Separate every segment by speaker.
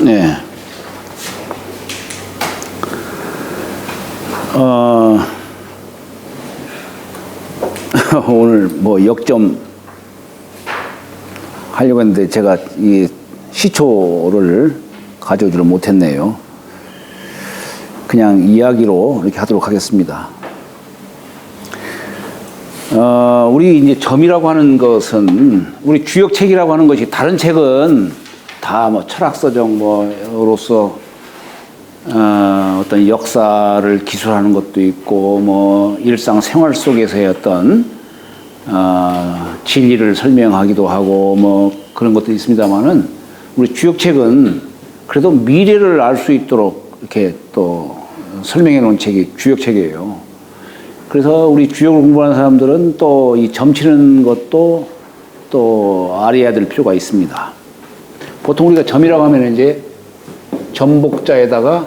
Speaker 1: 네. 오늘 뭐 역점 하려고 했는데 제가 이 시초를 가져오지를 못했네요. 그냥 이야기로 이렇게 하도록 하겠습니다. 우리 이제 점이라고 하는 것은 우리 주역책이라고 하는 것이 다른 책은 다 뭐 철학서적 뭐로서 어떤 역사를 기술하는 것도 있고 뭐 일상생활 속에서의 어떤 진리를 설명하기도 하고 뭐 그런 것도 있습니다만은 우리 주역책은 그래도 미래를 알 수 있도록 이렇게 또 설명해 놓은 책이 주역책이에요. 그래서 우리 주역을 공부하는 사람들은 또 이 점치는 것도 또 알아야 될 필요가 있습니다. 보통 우리가 점이라고 하면 이제 점복자에다가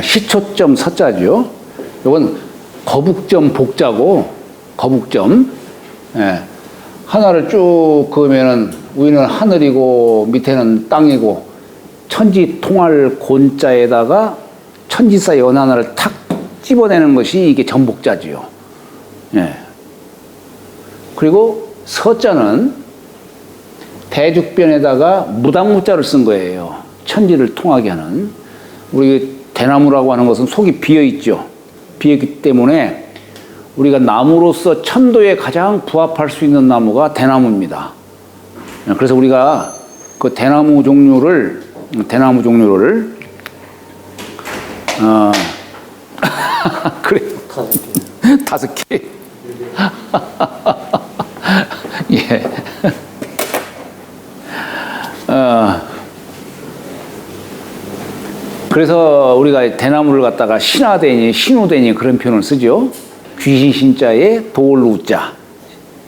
Speaker 1: 시초점 서자죠. 이건 거북점 복자고 거북점. 하나를 쭉 그으면은 위는 하늘이고 밑에는 땅이고 천지 통할 곤자에다가 천지사의 어느 하나를 탁 집어내는 것이 이게 점복자지요. 그리고 서자는 대죽변에다가 무당무자를 쓴 거예요. 천지를 통하게 하는. 우리 대나무라고 하는 것은 속이 비어있죠. 비어있기 때문에 우리가 나무로서 천도에 가장 부합할 수 있는 나무가 대나무입니다. 그래서 우리가 그 대나무 종류를 그래. 5개. 예. 그래서 우리가 대나무를 갖다가 신화되니 신우되니 그런 표현을 쓰죠. 귀신 신자에 돌 우자,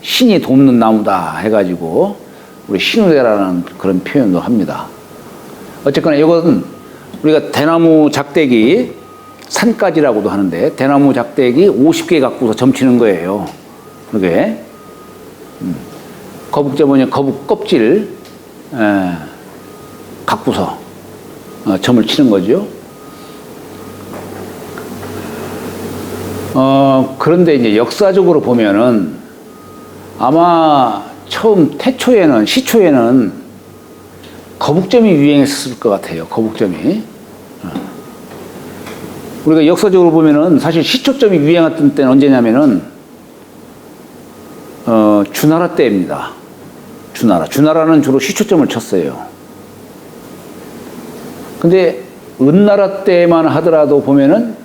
Speaker 1: 신이 돕는 나무다 해가지고 우리 신우대라는 그런 표현도 합니다. 어쨌거나 이것은 우리가 대나무 작대기 산까지라고도 하는데 대나무 작대기 50개 갖고서 점치는 거예요. 그게 거북점은 거북 껍질 갖고서 점을 치는 거죠. 그런데 이제 역사적으로 보면은 아마 처음 태초에는 시초에는 거북점이 유행했을 것 같아요. 거북점이. 우리가 역사적으로 보면은 사실 시초점이 유행했던 때는 언제냐면은 주나라 때입니다. 주나라는 주로 시초점을 쳤어요. 근데 은나라 때만 하더라도 보면은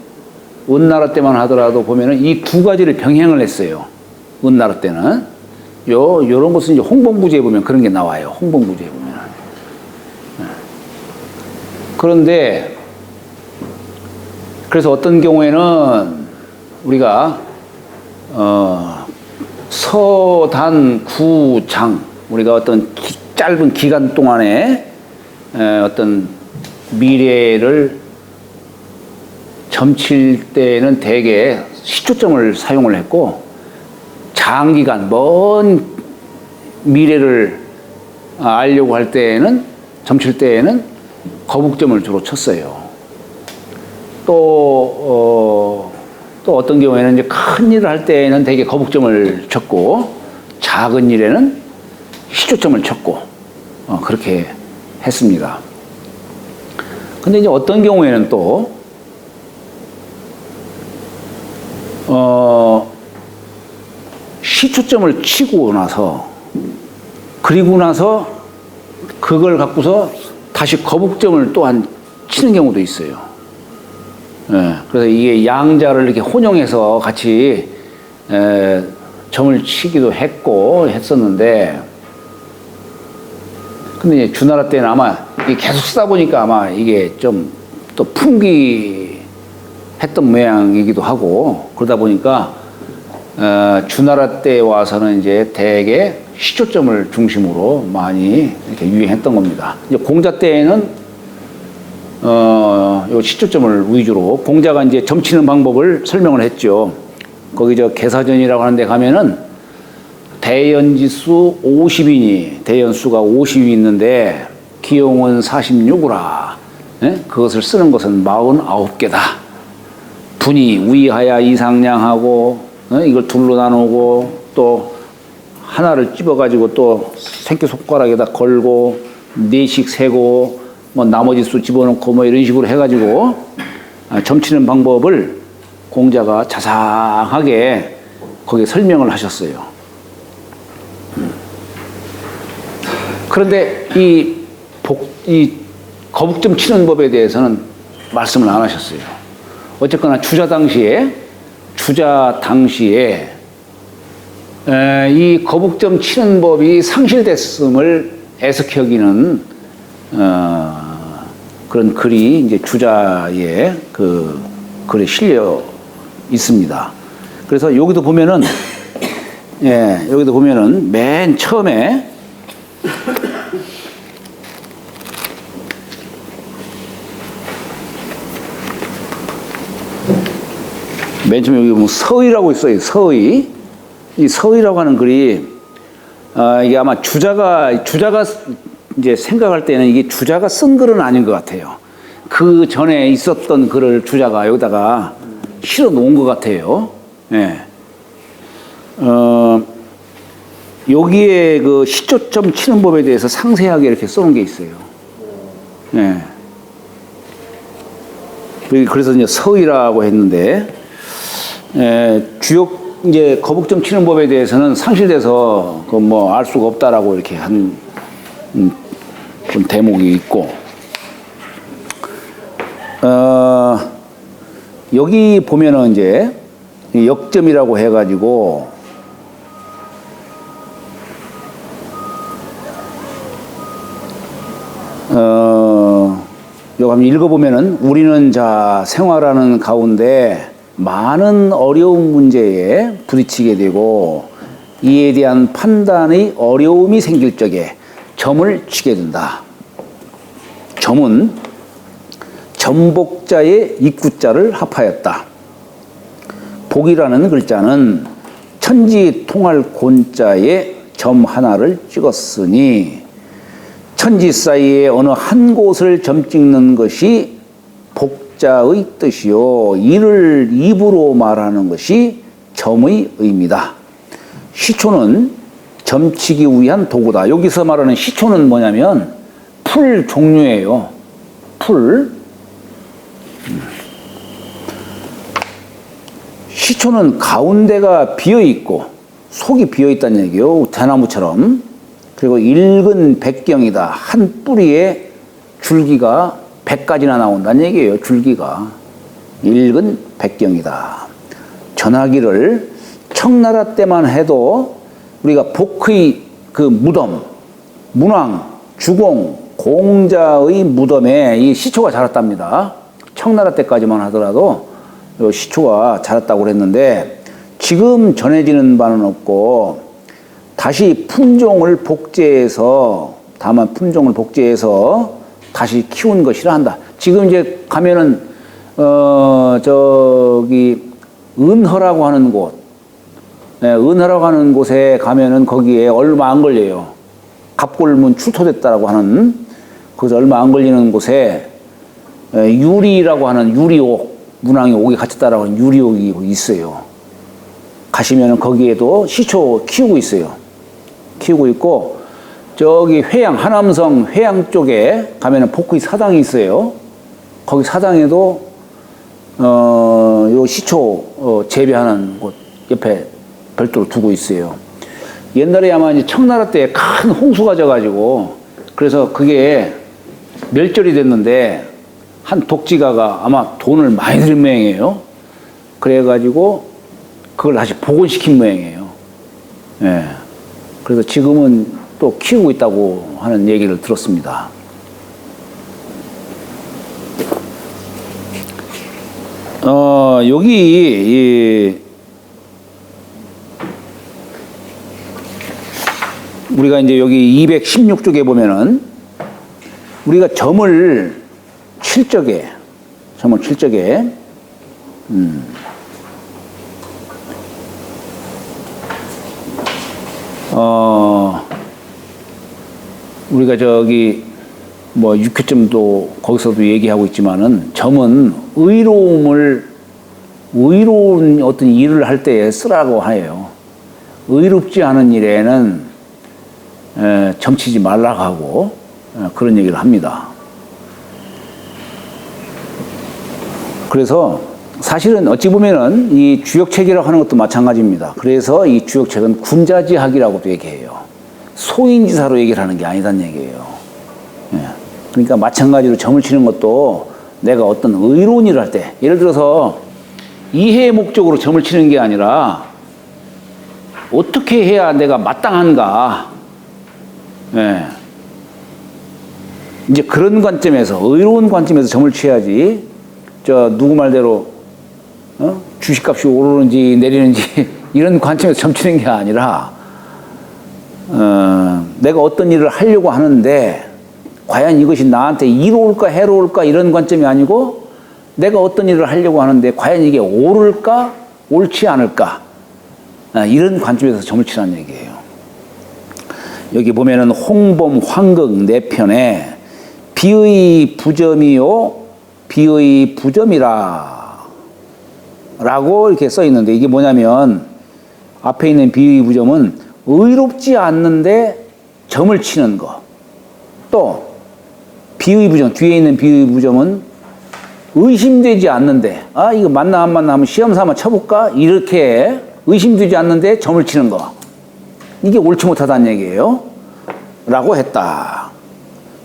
Speaker 1: 이 두 가지를 병행을 했어요. 은나라 때는 요런 것은 이제 홍범구제에 보면 그런 게 나와요. 홍범구제에 보면. 그런데 그래서 어떤 경우에는 우리가 서단 구장 우리가 어떤 짧은 기간 동안에 어떤 미래를 점칠 때는 대개 시초점을 사용을 했고 장기간 먼 미래를 알려고 할 때에는 점칠 때에는 거북점을 주로 쳤어요. 또 어떤 경우에는 이제 큰 일을 할 때에는 대개 거북점을 쳤고 작은 일에는 시초점을 쳤고 그렇게 했습니다. 근데 이제 어떤 경우에는 또 시초점을 치고 나서 그리고 나서 그걸 다시 거북점을 또한 치는 경우도 있어요. 그래서 이게 양자를 이렇게 혼용해서 같이 점을 치기도 했었는데 근데 이제 주나라 때는 아마 이게 계속 쓰다 보니까 아마 이게 좀 또 풍기했던 모양이기도 하고 그러다 보니까 주나라 때 와서는 이제 대개 시초점을 중심으로 많이 이렇게 유행했던 겁니다. 이제 공자 때에는 요 시초점을 위주로 공자가 이제 점치는 방법을 설명을 했죠. 거기 저 개사전이라고 하는 데 가면은 대연지수 50이니 대연수가 50이 있는데 기용은 46이라. 그것을 쓰는 것은 49개다. 분이 위하야 이상량하고 이걸 둘로 나누고 또 하나를 집어가지고 또 새끼손가락에다 걸고 네씩 세고 뭐 나머지 수 집어넣고 뭐 이런 식으로 해가지고 점치는 방법을 공자가 자상하게 거기에 설명을 하셨어요. 그런데 이 거북점 치는 법에 대해서는 말씀을 안 하셨어요. 어쨌거나 주자 당시에 이 거북점 치는 법이 상실됐음을 애석혀기는 그런 글이 이제 주자의 그 글에 실려 있습니다. 그래서 여기도 보면은 맨 처음에 여기 뭐 서의라고 있어요. 서의. 이 서의라고 하는 글이 이게 아마 주자가 이제 생각할 때는 이게 주자가 쓴 글은 아닌 것 같아요. 그 전에 있었던 글을 주자가 여기다가 실어 놓은 것 같아요. 예. 여기에 그 시초점 치는 법에 대해서 상세하게 이렇게 써놓은 게 있어요. 예. 그래서 이제 서의라고 했는데, 주역 이제 거북점 치는 법에 대해서는 상실돼서 그 뭐 알 수가 없다라고 이렇게 한 그런 대목이 있고, 여기 보면은 이제 역점이라고 해가지고 여기 한번 읽어보면은 우리는 자 생활하는 가운데 많은 어려운 문제에 부딪히게 되고 이에 대한 판단의 어려움이 생길 적에 점을 치게 된다. 점은 점복자의 입구자를 합하였다. 복이라는 글자는 천지 통할 곤자에 점 하나를 찍었으니 천지 사이에 어느 한 곳을 점 찍는 것이 복자의 뜻이요 이를 입으로 말하는 것이 점의 의미다. 시초는 점치기 위한 도구다. 여기서 말하는 시초는 뭐냐면 풀 종류예요. 풀. 시초는 가운데가 비어있고 속이 비어있다는 얘기요. 대나무처럼. 그리고 읽은 백경이다. 한 뿌리에 줄기가 100가지나 나온다는 얘기예요. 줄기가. 읽은 백경이다. 전하기를 청나라 때만 해도 우리가 복의 그 무덤, 문왕, 주공, 공자의 무덤에 이 시초가 자랐답니다. 청나라 때까지만 하더라도 시초가 자랐다고 그랬는데 지금 전해지는 바는 없고 다시 품종을 복제해서 다시 키운 것이라 한다. 지금 이제 가면은 저기 은허라고 하는 곳, 은허라고 하는 곳에 가면은 거기에 얼마 안 걸려요. 갑골문 출토됐다라고 하는 거기서 얼마 안 걸리는 곳에 유리라고 하는 유리옥, 문왕이 옥에 갇혔다라고 하는 유리옥이 있어요. 가시면은 거기에도 시초 키우고 있어요. 키우고 있고 저기 회양 하남성 회양 쪽에 가면은 복의 사당이 있어요. 거기 사당에도 요 시초 재배하는 곳 옆에 별도로 두고 있어요. 옛날에 아마 이제 청나라 때 큰 홍수가 져가지고 그래서 그게 멸절이 됐는데 한 독지가가 아마 돈을 많이 들인 모양이에요. 그래가지고 그걸 다시 복원시킨 모양이에요. 예. 그래서 지금은 또 키우고 있다고 하는 얘기를 들었습니다. 여기 우리가 이제 여기 216쪽에 보면은 우리가 점을 칠 적에 우리가 뭐 육회점도 거기서도 얘기하고 있지만은 점은 의로운 어떤 일을 할 때 쓰라고 해요. 의롭지 않은 일에는 점치지 말라고 하고 그런 얘기를 합니다. 그래서 사실은 어찌 보면은 이 주역책이라고 하는 것도 마찬가지입니다. 그래서 이 주역책은 군자지학이라고도 얘기해요. 소인지사로 얘기를 하는 게 아니란 얘기예요. 그러니까 마찬가지로 점을 치는 것도 내가 어떤 의로운 일을 할 때, 예를 들어서 이해 목적으로 점을 치는 게 아니라 어떻게 해야 내가 마땅한가. 이제 그런 관점에서, 의로운 관점에서 점을 쳐야지, 누구 말대로, 주식값이 오르는지 내리는지 이런 관점에서 점 치는 게 아니라, 내가 어떤 일을 하려고 하는데, 과연 이것이 나한테 이로울까 해로울까 이런 관점이 아니고, 내가 어떤 일을 하려고 하는데 과연 이게 옳을까 옳지 않을까 이런 관점에서 점을 치라는 얘기예요. 여기 보면은 홍범 황극 4편에 비의 부점이요 비의 부점이라 라고 이렇게 써 있는데, 이게 뭐냐면 앞에 있는 비의 부점은 의롭지 않는데 점을 치는 거, 또 비의 부점, 뒤에 있는 비의 부점은 의심되지 않는데, 이거 맞나 안 맞나 한번 시험 삼아 쳐볼까? 이렇게 의심되지 않는데 점을 치는 거. 이게 옳지 못하다는 얘기예요. 라고 했다.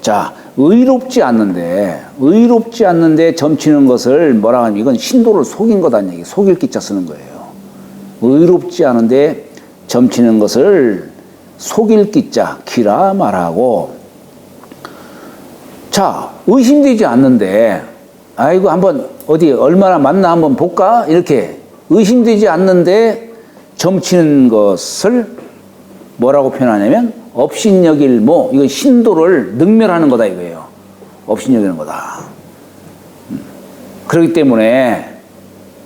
Speaker 1: 자, 의롭지 않는데 점 치는 것을 뭐라 하면 이건 신도를 속인 거다는 얘기. 속일 기자 쓰는 거예요. 의롭지 않은데 점 치는 것을 속일 기자, 기라 말하고. 자, 의심되지 않는데, 아이고, 한번 어디 얼마나 맞나 한번 볼까? 이렇게 의심되지 않는데 점치는 것을 뭐라고 표현하냐면 업신여길모, 이건 신도를 능멸하는 거다 이거예요. 업신여기는 거다. 그렇기 때문에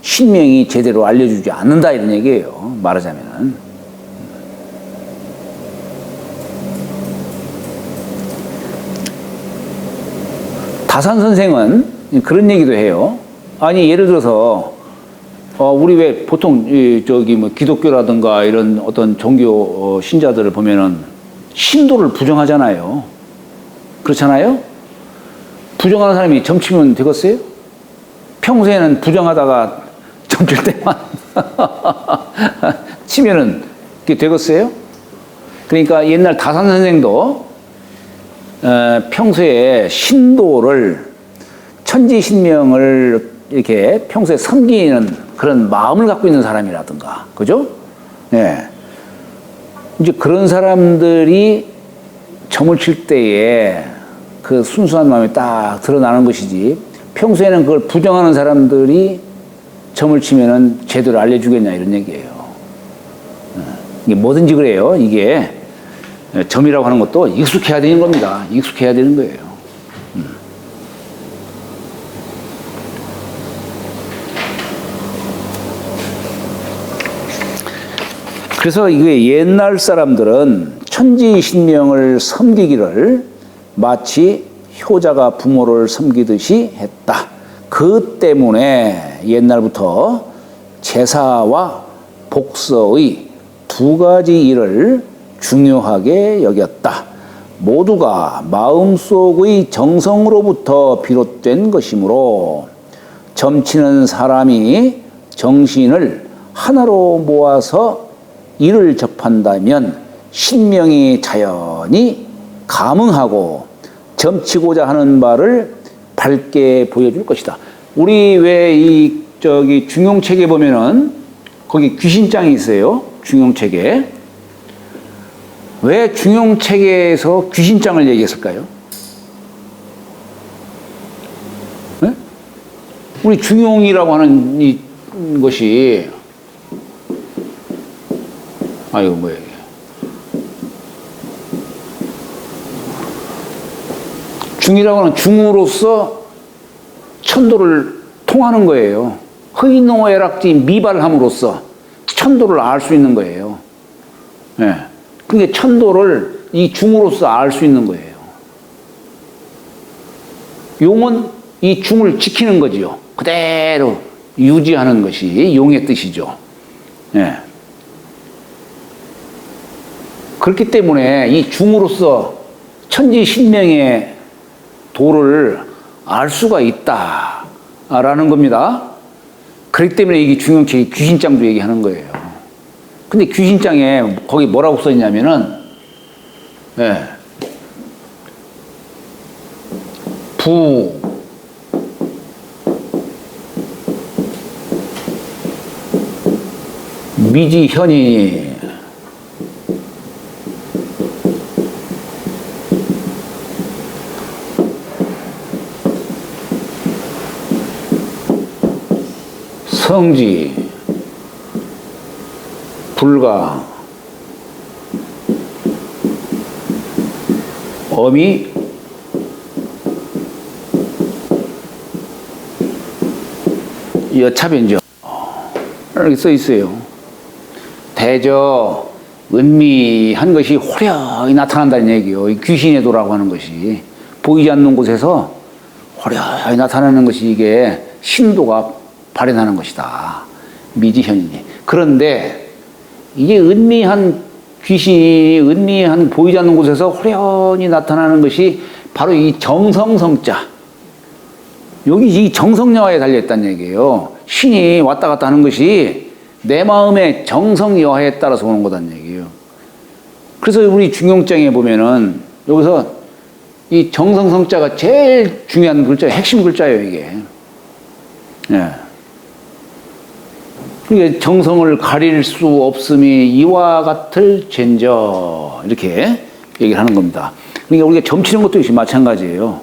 Speaker 1: 신명이 제대로 알려주지 않는다 이런 얘기예요. 말하자면은. 다산 선생은 그런 얘기도 해요. 아니, 예를 들어서, 우리 왜 보통, 뭐, 기독교라든가 이런 어떤 종교 신자들을 보면은 신도를 부정하잖아요. 그렇잖아요? 부정하는 사람이 점치면 되겠어요? 평소에는 부정하다가 점칠 때만 치면은 그게 되겠어요? 그러니까 옛날 다산 선생도 평소에 신도를 천지신명을 이렇게 평소에 섬기는 그런 마음을 갖고 있는 사람이라든가, 그죠? 예. 이제 그런 사람들이 점을 칠 때에 그 순수한 마음이 딱 드러나는 것이지, 평소에는 그걸 부정하는 사람들이 점을 치면은 제대로 알려주겠냐 이런 얘기예요. 이게 뭐든지 그래요. 이게 점이라고 하는 것도 익숙해야 되는 겁니다. 익숙해야 되는 거예요. 그래서 이게 옛날 사람들은 천지신명을 섬기기를 마치 효자가 부모를 섬기듯이 했다. 그 때문에 옛날부터 제사와 복서의 두 가지 일을 중요하게 여겼다. 모두가 마음속의 정성으로부터 비롯된 것이므로 점치는 사람이 정신을 하나로 모아서 이를 접한다면 신명이 자연히 감응하고 점치고자 하는 바를 밝게 보여줄 것이다. 우리 왜 중용책에 보면은 거기 귀신장이 있어요. 중용책에. 왜 중용책에서 귀신장을 얘기했을까요? 네? 우리 중용이라고 하는 이 것이, 이거 뭐예요? 중이라고 하는 중으로서 천도를 통하는 거예요. 허인농어애락지 미발함으로써 천도를 알 수 있는 거예요. 네. 그러니까 천도를 이 중으로서 알 수 있는 거예요. 용은 이 중을 지키는 거지요. 그대로 유지하는 것이 용의 뜻이죠. 예. 그렇기 때문에 이 중으로서 천지신명의 도를 알 수가 있다라는 겁니다. 그렇기 때문에 이게 중용책이 귀신장도 얘기하는 거예요. 근데 귀신장에 거기 뭐라고 써있냐면은, 예. 미지현이 성지 불가 어미 여차변적 이렇게 써 있어요. 대저 은미한 것이 화려하게 나타난다는 얘기요. 귀신의 도라고 하는 것이 보이지 않는 곳에서 화려하게 나타나는 것이 이게 신도가 발현하는 것이다. 미지현이니. 그런데 이게 은미한 귀신이 은미한 보이지 않는 곳에서 화려히 나타나는 것이 바로 이 정성성자. 여기 이 정성여하에 달려있다는 얘기예요. 신이 왔다 갔다 하는 것이 내 마음의 정성여하에 따라서 오는 거다는 얘기예요. 그래서 우리 중용장에 보면은 여기서 이 정성성자가 제일 중요한 글자, 핵심 글자예요, 이게. 예. 그러니까 정성을 가릴 수 없음이 이와 같을 젠저 이렇게 얘기를 하는 겁니다. 그러니까 우리가 점치는 것도 역시 마찬가지예요.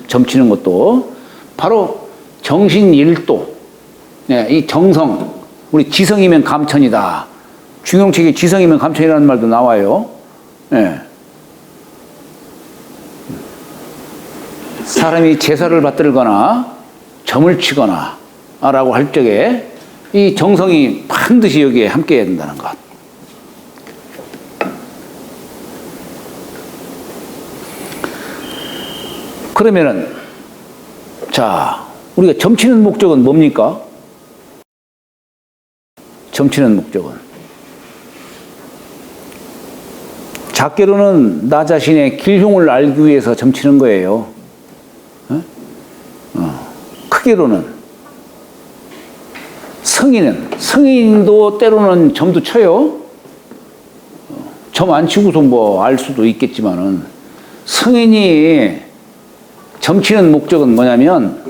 Speaker 1: 점치는 것도 바로 정신일도, 네, 이 정성, 우리 지성이면 감천이다. 중용책에 지성이면 감천이라는 말도 나와요. 네. 사람이 제사를 받들거나 점을 치거나 라고 할 적에 이 정성이 반드시 여기에 함께 해야 된다는 것. 그러면은, 자, 우리가 점치는 목적은 뭡니까? 점치는 목적은. 작게로는 나 자신의 길흉을 알기 위해서 점치는 거예요. 크게로는 성인도 때로는 점도 쳐요. 점 안 치고서 뭐 알 수도 있겠지만은 성인이 점치는 목적은 뭐냐면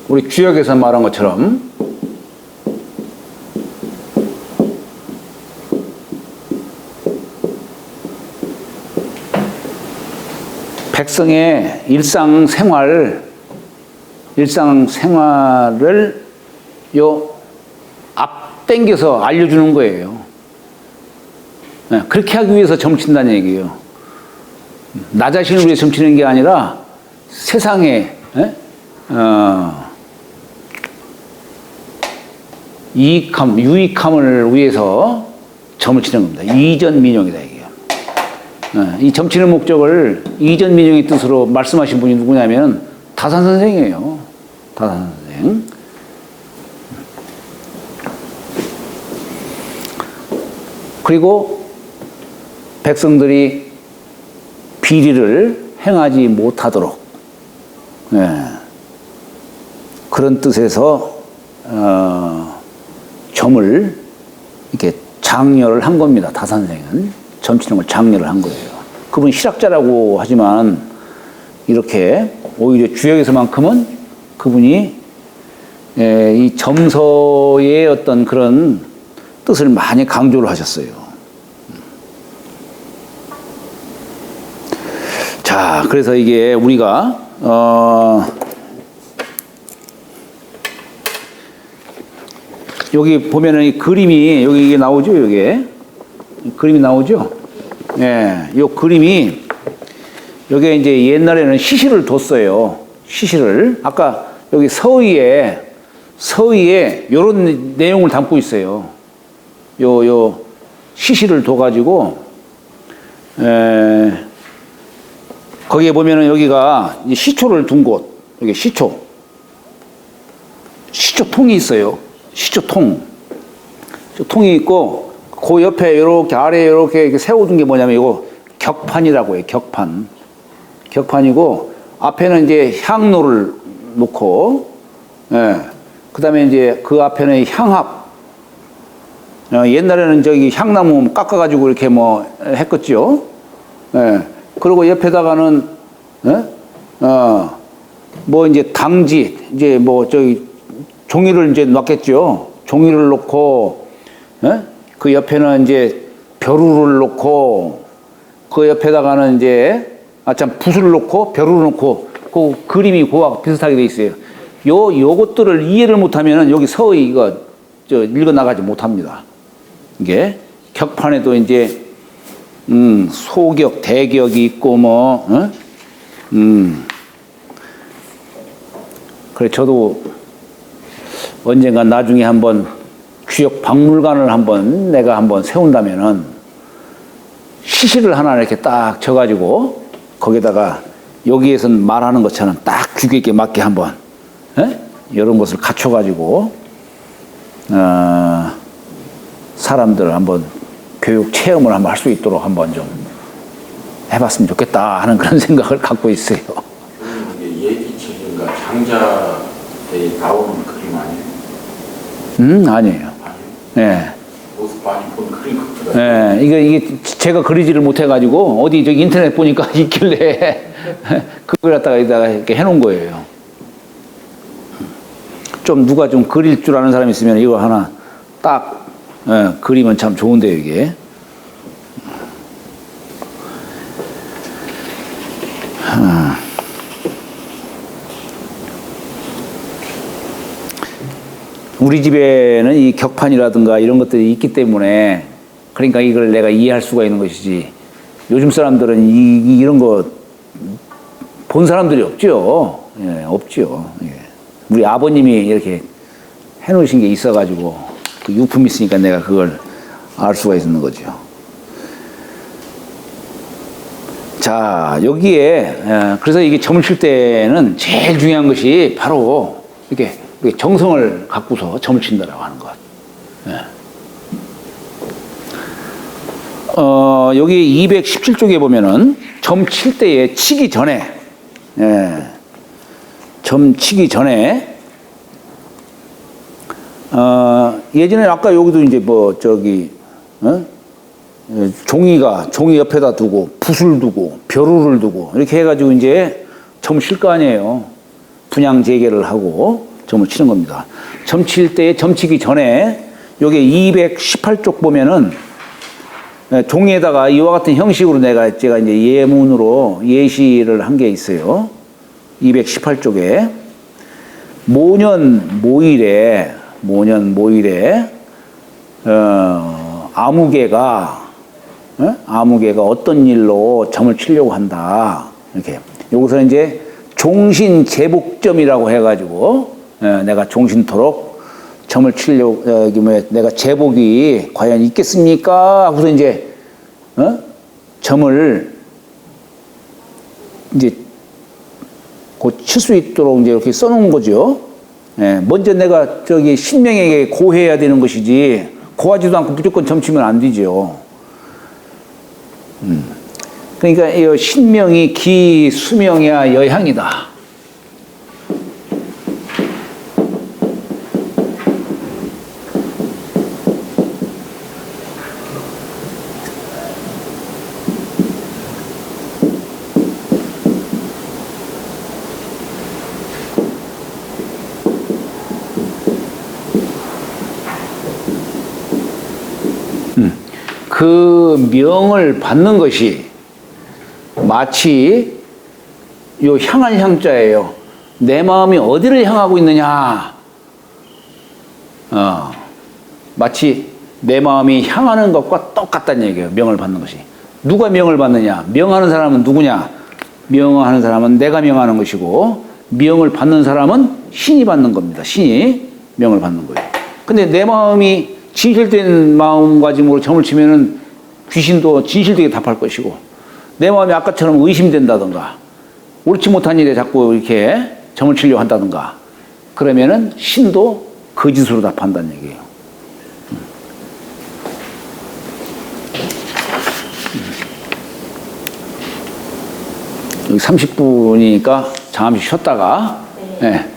Speaker 1: 우리 구약에서 말한 것처럼 백성의 일상생활을 앞당겨서 알려주는 거예요. 네, 그렇게 하기 위해서 점친다는 얘기예요. 나 자신을 위해 점치는 게 아니라 세상에 유익함을 위해서 점을 치는 겁니다. 이전민용이다 이게요. 이 점치는 목적을 이전민용의 뜻으로 말씀하신 분이 누구냐면 다산선생이에요. 다산선생. 그리고 백성들이 비리를 행하지 못하도록 그런 뜻에서 점을 이렇게 장려를 한 겁니다. 다산생은 점치는 걸 장려를 한 거예요. 그분 실학자라고 하지만 이렇게 오히려 주역에서만큼은 그분이 이 점서의 어떤 그런 뜻을 많이 강조를 하셨어요. 자, 그래서 이게 우리가 여기 보면은 이 그림이 여기 이게 나오죠, 여기 그림이 나오죠. 예, 요 그림이 여기에 이제 옛날에는 시시를 뒀어요. 시시를 아까 여기 서의에 요런 내용을 담고 있어요. 요 시시를 둬가지고 거기에 보면은 여기가 이제 시초를 둔 곳, 여기 시초통이 있어요. 시초통. 통이 있고 그 옆에 이렇게 아래에 이렇게 세워둔 게 뭐냐면 이거 격판이라고 해요. 격판이고 앞에는 이제 향로를 놓고, 그다음에 이제 그 앞에는 향합. 옛날에는 저기 향나무 깎아가지고 이렇게 뭐 했겠죠. 그리고 옆에다가는 뭐 이제 당지, 이제 뭐 저기 종이를 이제 놨겠죠. 종이를 놓고, 그 옆에는 이제 벼루를 놓고, 그 옆에다가는 이제 붓을 놓고 벼루를 놓고, 그 그림이 그와 비슷하게 돼 있어요. 요것들을 이해를 못하면은 여기 서의 이거 읽어 나가지 못합니다. 이게 격판에도 이제 소격, 대격이 있고 뭐, 그래 저도 언젠가 나중에 한번 주역 박물관을 내가 한번 세운다면은 시시를 하나 이렇게 딱 쳐가지고 거기다가 여기에선 말하는 것처럼 딱 규격에 맞게 한번 이런 것을 갖춰가지고 사람들을 한번 교육 체험을 한번 할 수 있도록 한번 좀 해봤으면 좋겠다 하는 그런 생각을 갖고 있어요.
Speaker 2: 이게 예기책인가 장자에 나오는 그림 아니에요?
Speaker 1: 아니에요.
Speaker 2: 아니에요? 어디서 많이 본 그림 같더라고요.
Speaker 1: 이게 제가 그리지를 못해가지고 어디 저기 인터넷 보니까 있길래 그걸 갖다가 여기다가 이렇게 해놓은 거예요. 좀 누가 좀 그릴 줄 아는 사람이 있으면 이거 하나 딱 그리면 참 좋은데요, 이게. 우리 집에는 이 격판이라든가 이런 것들이 있기 때문에 그러니까 이걸 내가 이해할 수가 있는 것이지 요즘 사람들은 이런 거 본 사람들이 없죠. 없죠. 우리 아버님이 이렇게 해놓으신 게 있어가지고 그 유품이 있으니까 내가 그걸 알 수가 있는 거죠. 자, 여기에 그래서 이게 점을 칠 때는 제일 중요한 것이 바로 이렇게 정성을 갖고서 점을 친다라고 하는 것. 여기 217쪽에 보면은 점 칠 때에 치기 전에, 점 치기 전에, 예전에 아까 여기도 이제 뭐 종이 옆에다 두고, 붓을 두고, 벼루를 두고, 이렇게 해가지고 이제 점을 칠 거 아니에요. 분양 재개를 하고 점을 치는 겁니다. 점 칠 때, 점 치기 전에, 여기 218쪽 보면은, 종이에다가 이와 같은 형식으로 제가 이제 예문으로 예시를 한 게 있어요. 218쪽에. 모년 모일에, 아무개가 어떤 일로 점을 치려고 한다. 이렇게. 여기서 이제 종신제복점이라고 해가지고, 내가 종신토록 점을 치려고, 내가 제복이 과연 있겠습니까? 하고서 이제, 점을 이제 곧 칠 수 있도록 이제 이렇게 써놓은 거죠. 먼저 내가 저기 신명에게 고해야 되는 것이지, 고하지도 않고 무조건 점치면 안 되죠. 그러니까 이 신명이 기, 수명이야 여향이다. 그 명을 받는 것이 마치 요 향한 향자예요. 내 마음이 어디를 향하고 있느냐. 마치 내 마음이 향하는 것과 똑같다는 얘기예요. 명을 받는 것이. 누가 명을 받느냐. 명하는 사람은 누구냐. 명하는 사람은 내가 명하는 것이고, 명을 받는 사람은 신이 받는 겁니다. 신이 명을 받는 거예요. 근데 내 마음이 진실된 마음가짐으로 점을 치면은 귀신도 진실되게 답할 것이고, 내 마음이 아까처럼 의심된다든가 옳지 못한 일에 자꾸 이렇게 점을 치려고 한다든가 그러면은 신도 거짓으로 답한다는 얘기예요. 여기 30분이니까 잠시 쉬었다가 네.